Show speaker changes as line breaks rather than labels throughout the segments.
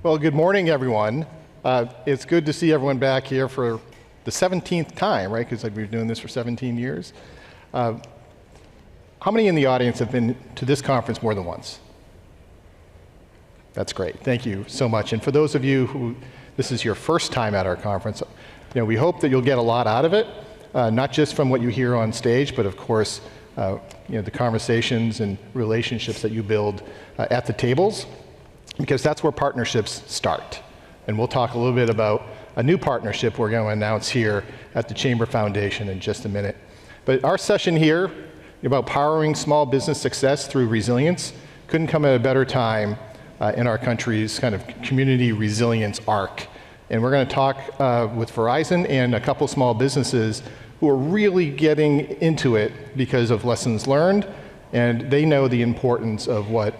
Well, good morning, everyone. It's good to see everyone back here for the 17th time, right? Because we've been doing this for 17 years. How many in the audience have been to this conference more than once? That's great. Thank you so much. And for those of you who this is your first time at our conference, we hope that you'll get a lot out of it, not just from what you hear on stage, but of course, the conversations and relationships that you build at the tables, because that's where partnerships start. And we'll talk a little bit about a new partnership we're going to announce here at the Chamber Foundation in just a minute. But our session here about powering small business success through resilience couldn't come at a better time in our country's kind of community resilience arc. And we're going to talk with Verizon and a couple small businesses who are really getting into it because of lessons learned, and they know the importance of what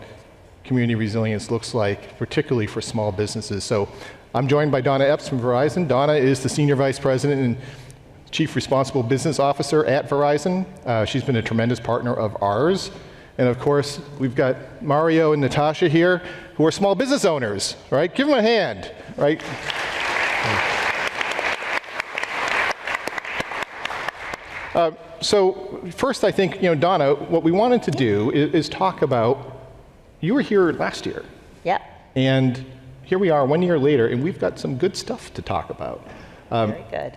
community resilience looks like, particularly for small businesses. So I'm joined by Donna Epps from Verizon. Donna is the Senior Vice President and Chief Responsible Business Officer at Verizon. She's been a tremendous partner of ours. And of course, we've got Mario and Natasha here, who are small business owners, right? Give them a hand, right? So first, I think, Donna, what we wanted to do is talk about, you were here last year.
Yep.
And here we are 1 year later, and we've got some good stuff to talk about.
Very good.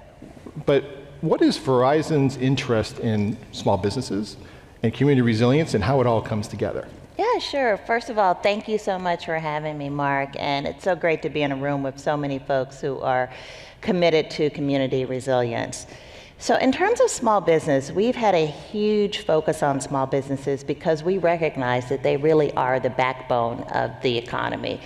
But what is Verizon's interest in small businesses and community resilience and how it all comes together?
Yeah, sure. First of all, thank you so much for having me, Mark. And it's so great to be in a room with so many folks who are committed to community resilience. So in terms of small business, we've had a huge focus on small businesses because we recognize that they really are the backbone of the economy.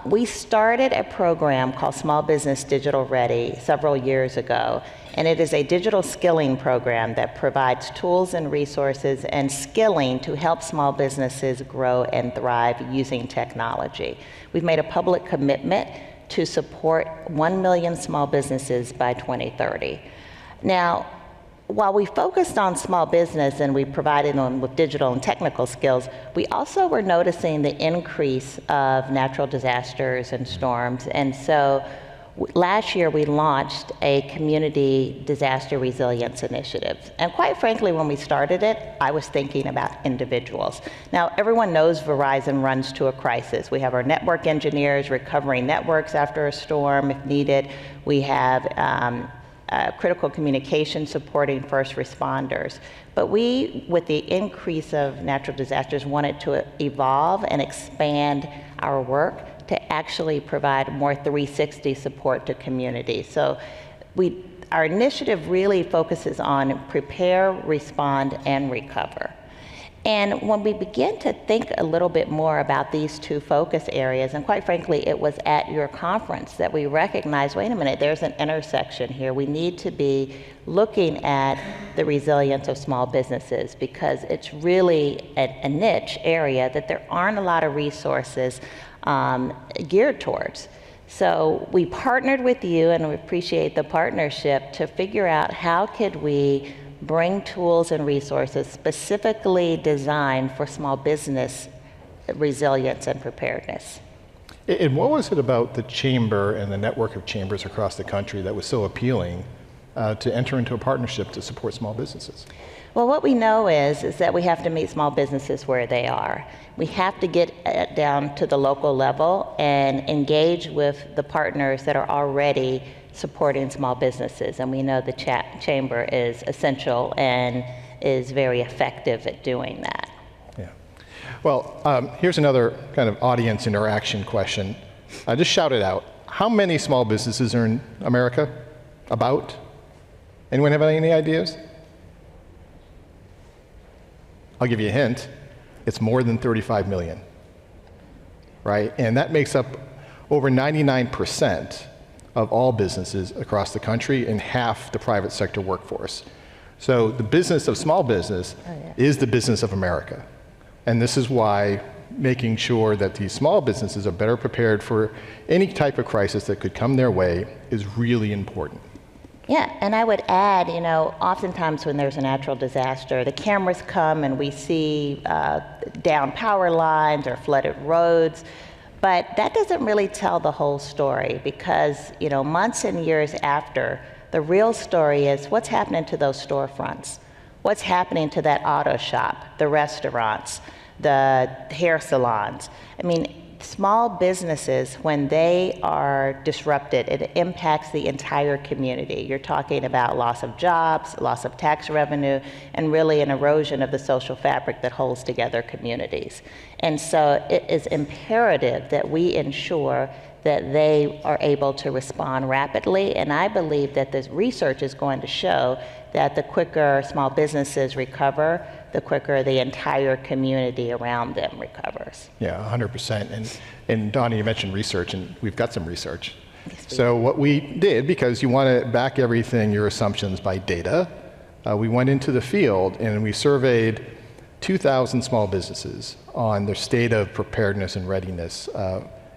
We started a program called Small Business Digital Ready several years ago, and it is a digital skilling program that provides tools and resources and skilling to help small businesses grow and thrive using technology. We've made a public commitment to support 1 million small businesses by 2030. Now, while we focused on small business and we provided them with digital and technical skills, we also were noticing the increase of natural disasters and storms. And so last year we launched a community disaster resilience initiative. And quite frankly, when we started it, I was thinking about individuals. Now, everyone knows Verizon runs to a crisis. We have our network engineers recovering networks after a storm if needed. We have critical communication supporting first responders. But we, with the increase of natural disasters, wanted to evolve and expand our work to actually provide more 360 support to communities. So our initiative really focuses on prepare, respond, and recover. And when we begin to think a little bit more about these two focus areas, and quite frankly, it was at your conference that we recognized, wait a minute, there's an intersection here. We need to be looking at the resilience of small businesses because it's really a niche area that there aren't a lot of resources geared towards. So we partnered with you, and we appreciate the partnership, to figure out how could we bring tools and resources specifically designed for small business resilience and preparedness.
And what was it about the chamber and the network of chambers across the country that was so appealing to enter into a partnership to support small businesses?
Well, what we know is that we have to meet small businesses where they are. We have to get down to the local level and engage with the partners that are already supporting small businesses, and we know the chamber is essential and is very effective at doing that.
Yeah. Well, here's another kind of audience interaction question. Just shout it out. How many small businesses are in America? About? Anyone have any ideas? I'll give you a hint. It's more than 35 million, right? And that makes up over 99% of all businesses across the country and half the private sector workforce. So the business of small business is the business of America. And this is why making sure that these small businesses are better prepared for any type of crisis that could come their way is really important.
Yeah, and I would add, oftentimes when there's a natural disaster, the cameras come and we see down power lines or flooded roads. But that doesn't really tell the whole story because, months and years after, the real story is what's happening to those storefronts? What's happening to that auto shop, the restaurants, the hair salons? I mean, small businesses, when they are disrupted, it impacts the entire community. You're talking about loss of jobs, loss of tax revenue, and really an erosion of the social fabric that holds together communities. And so it is imperative that we ensure that they are able to respond rapidly. And I believe that this research is going to show that the quicker small businesses recover, the quicker the entire community around them recovers.
Yeah, 100%. And Donna, you mentioned research, and we've got some research.
Yes,
so what we did, because you want to back everything, your assumptions, by data, we went into the field and we surveyed 2,000 small businesses on their state of preparedness and readiness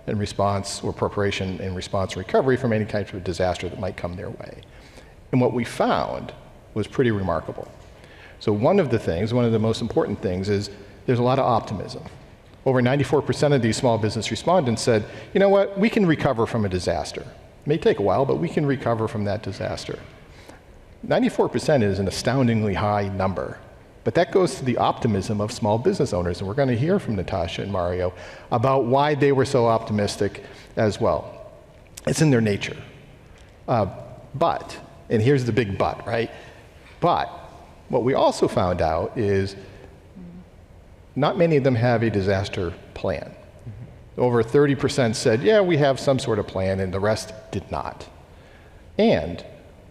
in response, or preparation in response to recovery from any kind of disaster that might come their way. And what we found was pretty remarkable. So one of the most important things is there's a lot of optimism. Over 94% of these small business respondents said, you know what, we can recover from a disaster. It may take a while, but we can recover from that disaster. 94% is an astoundingly high number, but that goes to the optimism of small business owners, and we're going to hear from Natasha and Mario about why they were so optimistic as well. It's in their nature. But, and here's the big but, right? But what we also found out is not many of them have a disaster plan. Over 30% said, yeah, we have some sort of plan, and the rest did not. And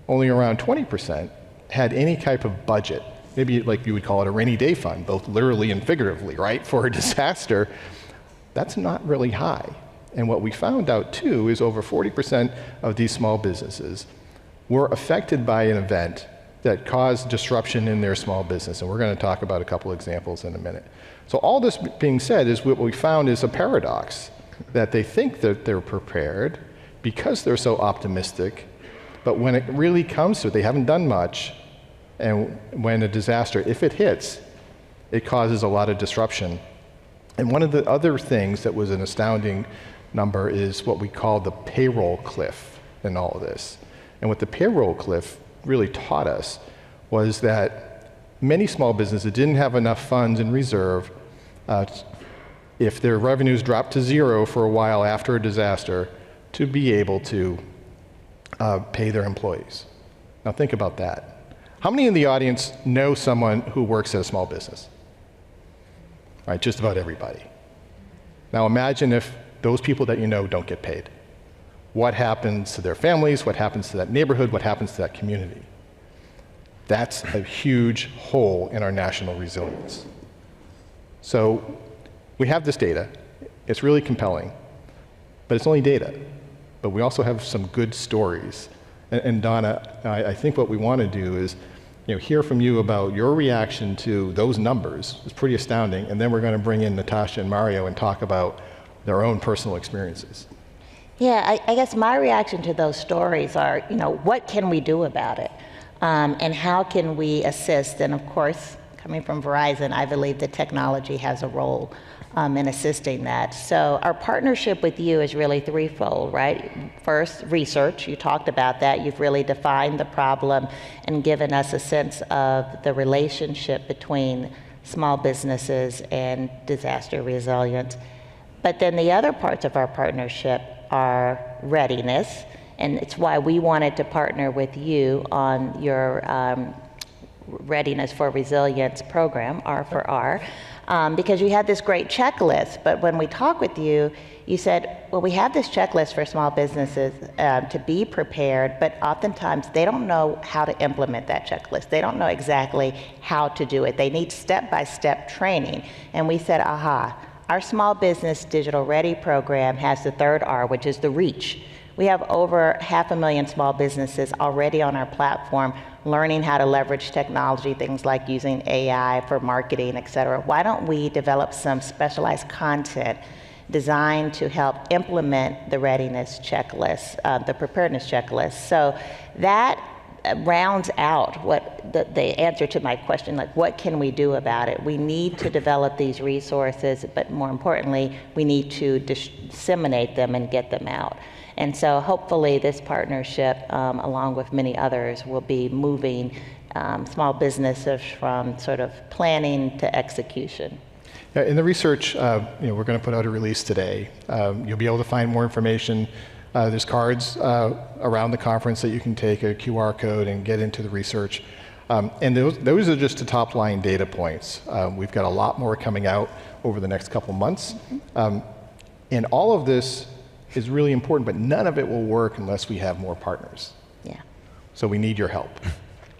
only around 20% had any type of budget, maybe like you would call it a rainy day fund, both literally and figuratively, right, for a disaster. That's not really high. And what we found out too is over 40% of these small businesses were affected by an event that caused disruption in their small business. And we're going to talk about a couple examples in a minute. So all this being said, is what we found is a paradox, that they think that they're prepared because they're so optimistic, but when it really comes to it, they haven't done much, and when a disaster, if it hits, it causes a lot of disruption. And one of the other things that was an astounding number is what we call the payroll cliff in all of this. And what the payroll cliff really taught us was that many small businesses didn't have enough funds in reserve if their revenues dropped to zero for a while after a disaster to be able to pay their employees. Now think about that. How many in the audience know someone who works at a small business? All right, just about everybody. Now imagine if those people that you know don't get paid. What happens to their families? What happens to that neighborhood? What happens to that community? That's a huge hole in our national resilience. So we have this data. It's really compelling, but it's only data. But we also have some good stories. And Donna, I think what we want to do is hear from you about your reaction to those numbers. It's pretty astounding. And then we're going to bring in Natasha and Mario and talk about their own personal experiences.
Yeah, I guess my reaction to those stories are, what can we do about it? And how can we assist? And of course, coming from Verizon, I believe that technology has a role in assisting that. So our partnership with you is really threefold, right? First, research. You talked about that. You've really defined the problem and given us a sense of the relationship between small businesses and disaster resilience. But then the other parts of our partnership are readiness, and it's why we wanted to partner with you on your Readiness for Resilience program, R for R, because you had this great checklist. But when we talked with you, you said, well, we have this checklist for small businesses to be prepared, but oftentimes they don't know how to implement that checklist. They don't know exactly how to do it. They need step-by-step training. And we said, aha, our Small Business Digital Ready program has the third R, which is the reach. We have over 500,000 small businesses already on our platform learning how to leverage technology, things like using AI for marketing, et cetera. Why don't we develop some specialized content designed to help implement the readiness checklist, the preparedness checklist? So that rounds out what the answer to my question, like what can we do about it? We need to develop these resources, but more importantly, we need to disseminate them and get them out. And so hopefully this partnership, along with many others, will be moving small businesses from sort of planning to execution.
In the research, we're going to put out a release today. You'll be able to find more information. There's cards around the conference that you can take a QR code and get into the research. And those are just the top line data points. We've got a lot more coming out over the next couple months. And all of this is really important, but none of it will work unless we have more partners.
Yeah.
So we need your help.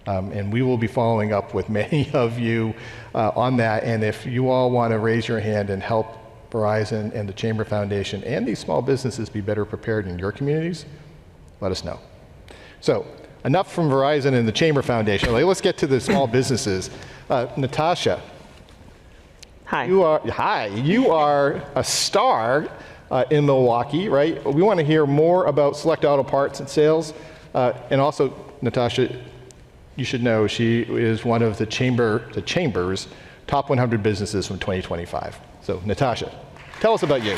And we will be following up with many of you on that. And if you all want to raise your hand and help Verizon and the Chamber Foundation and these small businesses be better prepared in your communities, let us know. So enough from Verizon and the Chamber Foundation. Let's get to the small businesses. Natasha.
Hi.
You are a star in Milwaukee, right? We want to hear more about Select Auto Parts and Sales. And also, Natasha, you should know she is one of the Chamber's top 100 businesses from 2025. So, Natasha, tell us about you.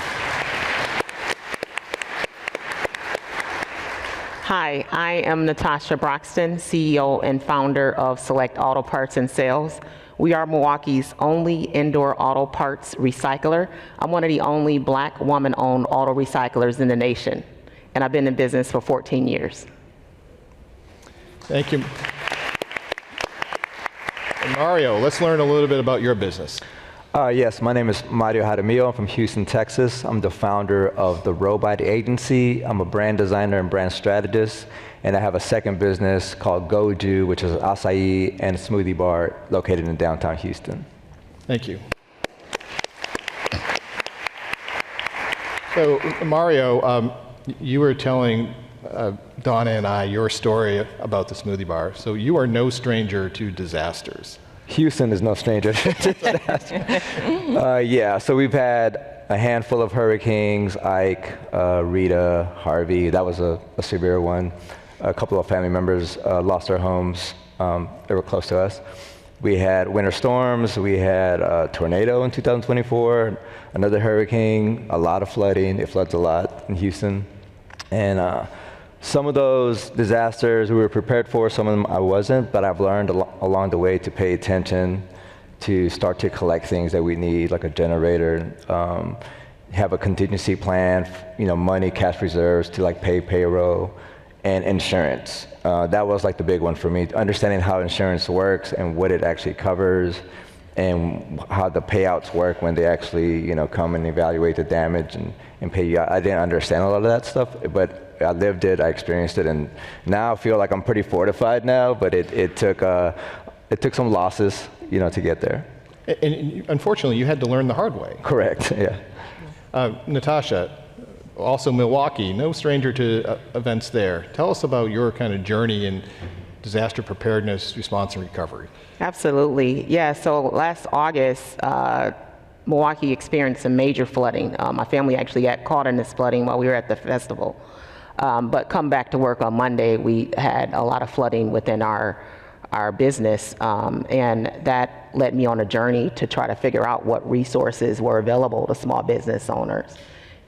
Hi, I am Natasha Broxton, CEO and founder of Select Auto Parts and Sales. We are Milwaukee's only indoor auto parts recycler. I'm one of the only Black woman-owned auto recyclers in the nation, and I've been in business for 14 years.
Thank you. And Mario, let's learn a little bit about your business.
Yes, my name is Mario Jaramillo. I'm from Houston, Texas. I'm the founder of the Robot Agency. I'm a brand designer and brand strategist, and I have a second business called Goju, which is an acai and smoothie bar located in downtown Houston.
Thank you. So, Mario, you were telling Donna and I your story about the smoothie bar. So you are no stranger to disasters.
Houston is no stranger to disaster. Yeah, so we've had a handful of hurricanes, Ike, Rita, Harvey. That was a severe one. A couple of family members lost their homes. They were close to us. We had winter storms. We had a tornado in 2024, another hurricane, a lot of flooding. It floods a lot in Houston. And some of those disasters we were prepared for, some of them I wasn't, but I've learned along the way to pay attention, to start to collect things that we need, like a generator, have a contingency plan, money, cash reserves to like pay payroll, and insurance. That was like the big one for me, understanding how insurance works and what it actually covers, and how the payouts work when they actually come and evaluate the damage and pay you out. I didn't understand a lot of that stuff, but I lived it, I experienced it, and now I feel like I'm pretty fortified now, but it took some losses, to get there.
And unfortunately, you had to learn the hard way.
Correct, yeah.
Natasha, also Milwaukee, no stranger to events there. Tell us about your kind of journey in disaster preparedness, response, and recovery.
Absolutely, yeah, so last August, Milwaukee experienced some major flooding. My family actually got caught in this flooding while we were at the festival. But come back to work on Monday, we had a lot of flooding within our business, and that led me on a journey to try to figure out what resources were available to small business owners.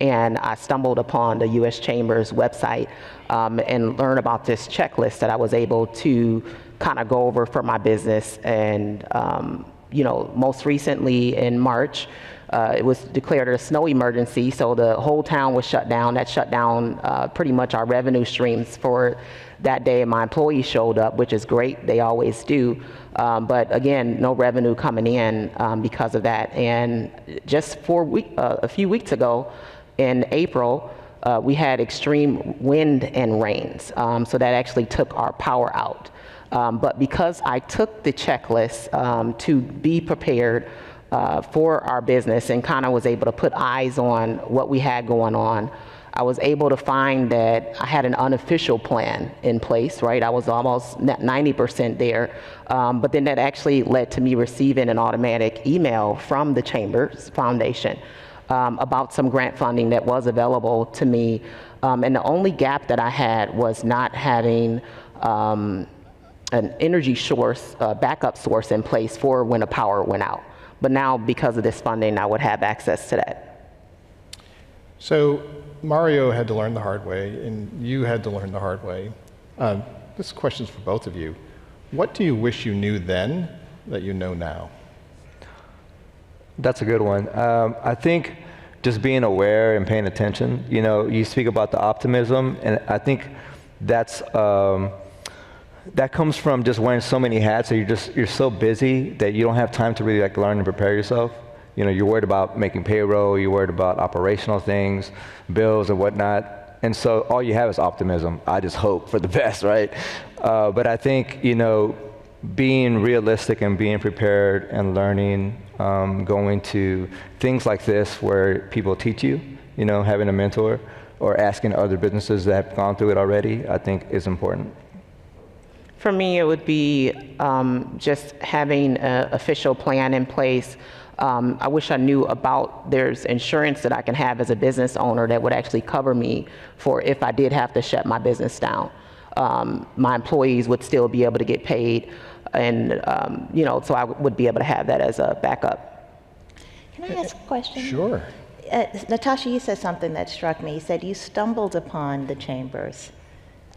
And I stumbled upon the U.S. Chamber's website and learned about this checklist that I was able to kind of go over for my business. And most recently in March, it was declared a snow emergency, so the whole town was shut down. That shut down pretty much our revenue streams for that day. My employees showed up, which is great. They always do. But again, no revenue coming in because of that. And just a few weeks ago, in April, we had extreme wind and rains. So that actually took our power out. But because I took the checklist to be prepared for our business and kind of was able to put eyes on what we had going on, I was able to find that I had an unofficial plan in place, right? I was almost 90% there. But then that actually led to me receiving an automatic email from the Chamber's Foundation about some grant funding that was available to me. And the only gap that I had was not having an energy source, backup source in place for when the power went out. But now, because of this funding, I would have access to that.
So Mario had to learn the hard way, and you had to learn the hard way. This question's for both of you. What do you wish you knew then that you know now?
That's a good one. I think just being aware and paying attention. You know, you speak about the optimism, and I think that's that comes from just wearing so many hats that you're so busy that you don't have time to really like learn and prepare yourself. You know, you're worried about making payroll, you're worried about operational things, bills and whatnot, and so all you have is optimism. I just hope for the best, right? But I think, you know, being realistic and being prepared and learning, going to things like this where people teach you, you know, having a mentor or asking other businesses that have gone through it already, I think is important.
For me, it would be just having an official plan in place. I wish I knew about there's insurance that I can have as a business owner that would actually cover me for if I did have to shut my business down. My employees would still be able to get paid, and you know, so I would be able to have that as a backup.
Can I ask a question?
Sure.
Natasha, you said something that struck me. You said you stumbled upon the Chamber's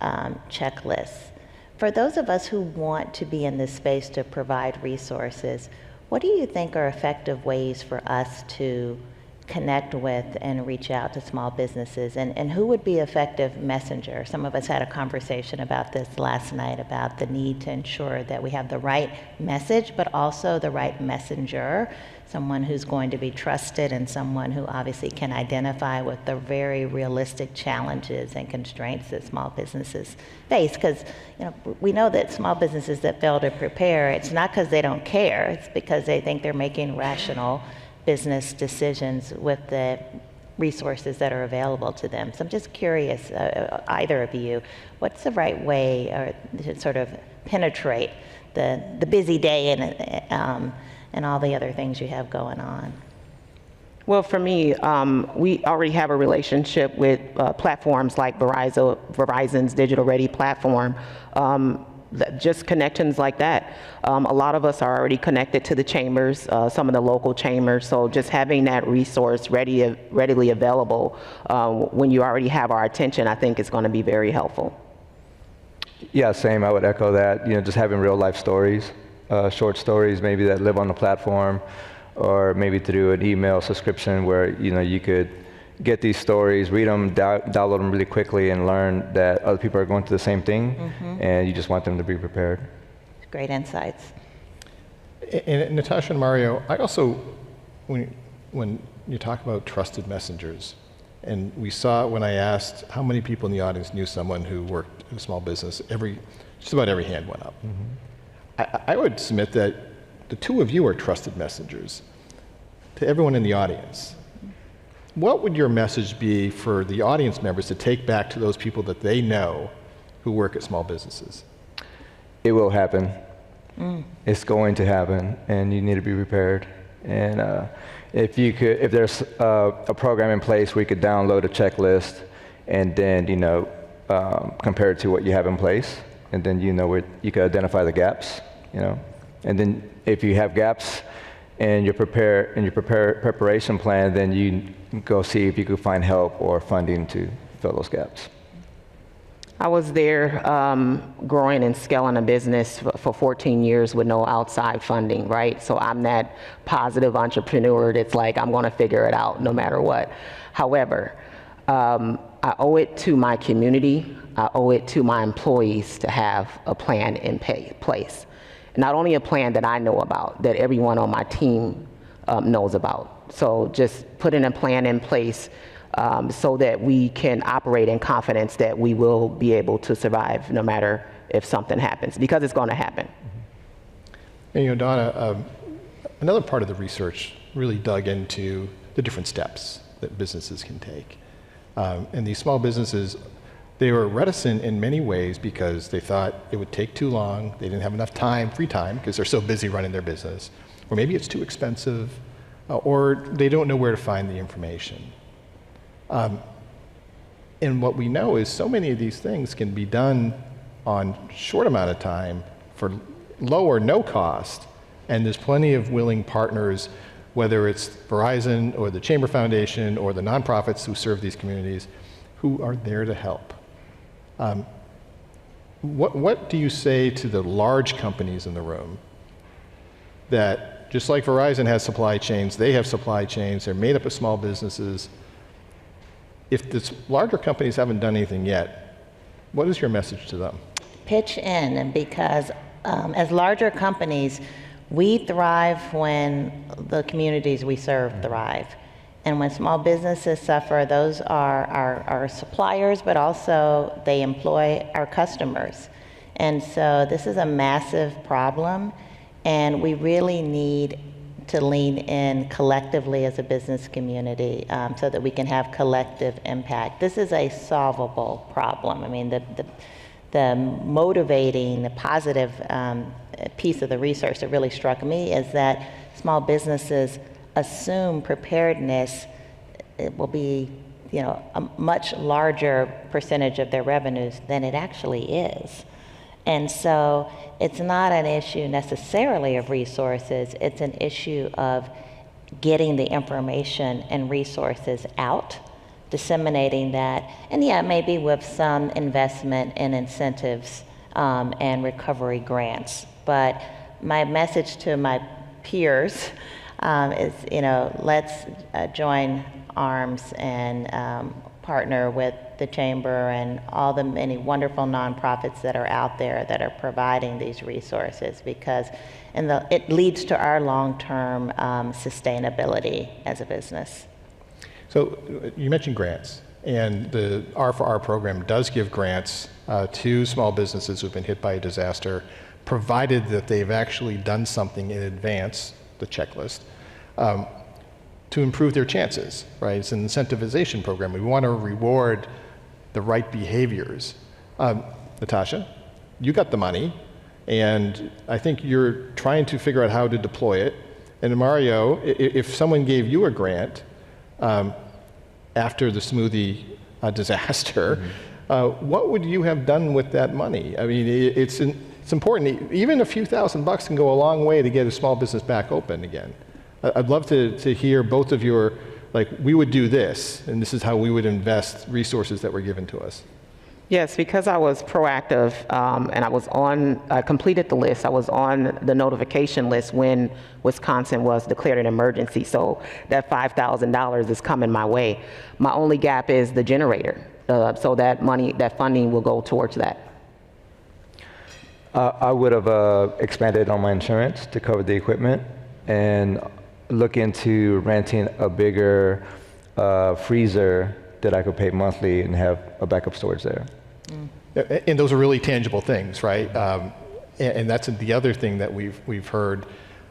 checklist. For those of us who want to be in this space to provide resources, what do you think are effective ways for us to connect with and reach out to small businesses? And who would be effective messenger? Some of us had a conversation about this last night about the need to ensure that we have the right message, but also the right messenger, someone who's going to be trusted and someone who obviously can identify with the very realistic challenges and constraints that small businesses face. Because we know that small businesses that fail to prepare, it's not because they don't care, it's because they think they're making rational business decisions with the resources that are available to them. So I'm just curious, either of you, what's the right way to sort of penetrate the busy day and all the other things you have going on?
Well, for me, we already have a relationship with platforms like Verizon's Digital Ready platform. Just connections like that. A lot of us are already connected to the chambers, some of the local chambers, so just having that resource readily available when you already have our attention, I think is going to be very helpful.
Yeah, same. I would echo that. You know, just having real life stories, short stories maybe that live on the platform, or maybe through an email subscription where you could get these stories, read them, download them really quickly, and learn that other people are going through the same thing, and you just want them to be prepared.
Great insights.
And Natasha and Mario, I also, when you talk about trusted messengers, and we saw when I asked how many people in the audience knew someone who worked in a small business, just about every hand went up. I would submit that the two of you are trusted messengers to everyone in the audience. What would your message be for the audience members to take back to those people that they know who work at small businesses?
It will happen. It's going to happen, and you need to be prepared. And if there's a program in place where you could download a checklist and then compare it to what you have in place, and then where you can identify the gaps, and then if you have gaps and your preparation plan, then you go see if you could find help or funding to fill those gaps.
I was there growing and scaling a business for 14 years with no outside funding, right? So I'm that positive entrepreneur that's like, I'm gonna figure it out no matter what. However, I owe it to my community, I owe it to my employees to have a plan in place. Not only a plan that I know about, that everyone on my team knows about. So just putting a plan in place so that we can operate in confidence that we will be able to survive no matter if something happens, because it's going to happen.
And Donna, another part of the research really dug into the different steps that businesses can take. And these small businesses, they were reticent in many ways because they thought it would take too long, they didn't have enough time, free time, because they're so busy running their business, or maybe it's too expensive, or they don't know where to find the information. And what we know is so many of these things can be done on short amount of time for low or no cost, and there's plenty of willing partners, whether it's Verizon or the Chamber Foundation or the nonprofits who serve these communities, who are there to help. What do you say to the large companies in the room that, just like Verizon has supply chains, they have supply chains, they're made up of small businesses. If the larger companies haven't done anything yet, what is your message to them?
Pitch in, because as larger companies, we thrive when the communities we serve thrive. And when small businesses suffer, those are our suppliers, but also they employ our customers. And so this is a massive problem, and we really need to lean in collectively as a business community so that we can have collective impact. This is a solvable problem. I mean, the motivating, the positive piece of the research that really struck me is that small businesses assume preparedness it will be, a much larger percentage of their revenues than it actually is. And so it's not an issue necessarily of resources, it's an issue of getting the information and resources out, disseminating that, and yeah, maybe with some investment in incentives and recovery grants. But my message to my peers is, let's join arms and partner with the Chamber and all the many wonderful nonprofits that are out there that are providing these resources, because it leads to our long-term sustainability as a business.
So you mentioned grants, and the R4R program does give grants to small businesses who've been hit by a disaster, provided that they've actually done something in advance, the checklist, to improve their chances, right? It's an incentivization program. We want to reward the right behaviors. Natasha, you got the money, and I think you're trying to figure out how to deploy it. And Mario, if someone gave you a grant after the smoothie disaster, what would you have done with that money? I mean, it's important. Even a few $1,000s can go a long way to get a small business back open again. I'd love to hear both of your, we would do this, and this is how we would invest resources that were given to us.
Yes, because I was proactive and I completed the list. I was on the notification list when Wisconsin was declared an emergency. So that $5,000 is coming my way. My only gap is the generator. So that funding will go towards that.
I would have expanded on my insurance to cover the equipment and look into renting a bigger freezer that I could pay monthly and have a backup storage there.
And those are really tangible things, right? And that's the other thing that we've heard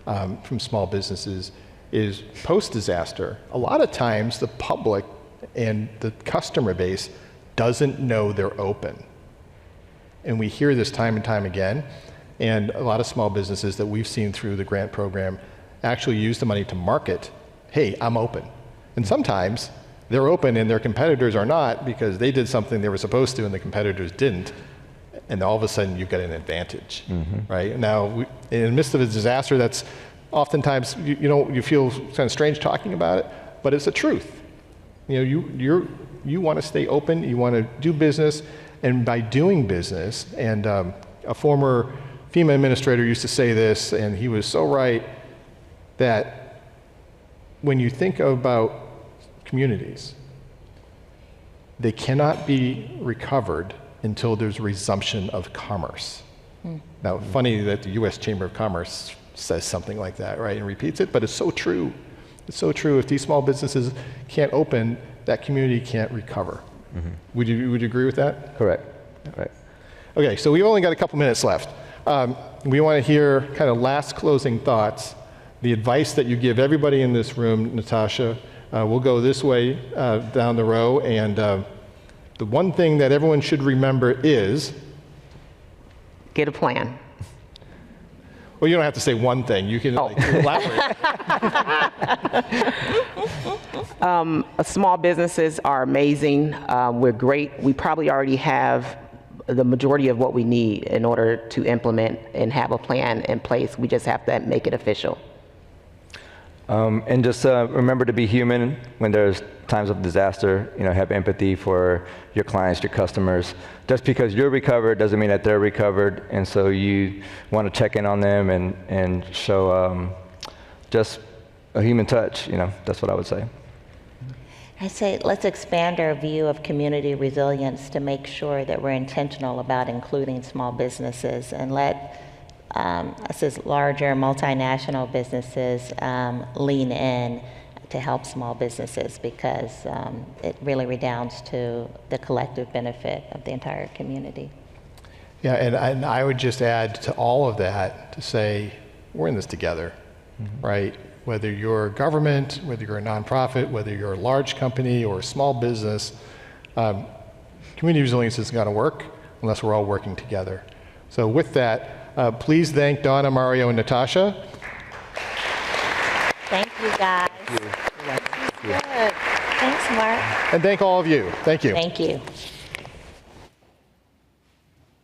from small businesses is post-disaster. A lot of times the public and the customer base doesn't know they're open. And we hear this time and time again. And a lot of small businesses that we've seen through the grant program actually use the money to market, hey, I'm open. And sometimes they're open and their competitors are not because they did something they were supposed to and the competitors didn't. And all of a sudden you've got an advantage, right? Now, in the midst of a disaster, that's oftentimes, you feel kind of strange talking about it, but it's the truth. You want to stay open, you want to do business, and by doing business, and a former FEMA administrator used to say this, and he was so right, that when you think about communities, they cannot be recovered until there's resumption of commerce. Now, funny that the U.S. Chamber of Commerce says something like that, right, and repeats it, but it's so true. It's so true. If these small businesses can't open, that community can't recover. Would you agree with that?
Correct. Right.
Okay, so we've only got a couple minutes left. We want to hear kind of last closing thoughts, the advice that you give everybody in this room. Natasha, we'll go this way down the row, and the one thing that everyone should remember is?
Get a plan.
Well, you don't have to say one thing. You can elaborate.
Small businesses are amazing. We're great. We probably already have the majority of what we need in order to implement and have a plan in place. We just have to make it official.
And just remember to be human when there's times of disaster. Have empathy for your clients, your customers. Just because you're recovered doesn't mean that they're recovered, and so you want to check in on them and show just a human touch. That's what I would say.
I say let's expand our view of community resilience to make sure that we're intentional about including small businesses, and let us as larger multinational businesses lean in to help small businesses, because it really redounds to the collective benefit of the entire community.
Yeah, and I would just add to all of that to say, we're in this together, right? Whether you're government, whether you're a nonprofit, whether you're a large company or a small business, community resilience isn't going to work unless we're all working together. So with that, please thank Donna, Mario, and Natasha.
Thank you, guys.
Thank you.
Good. Thanks, Mark.
And thank all of you. Thank you.
Thank you.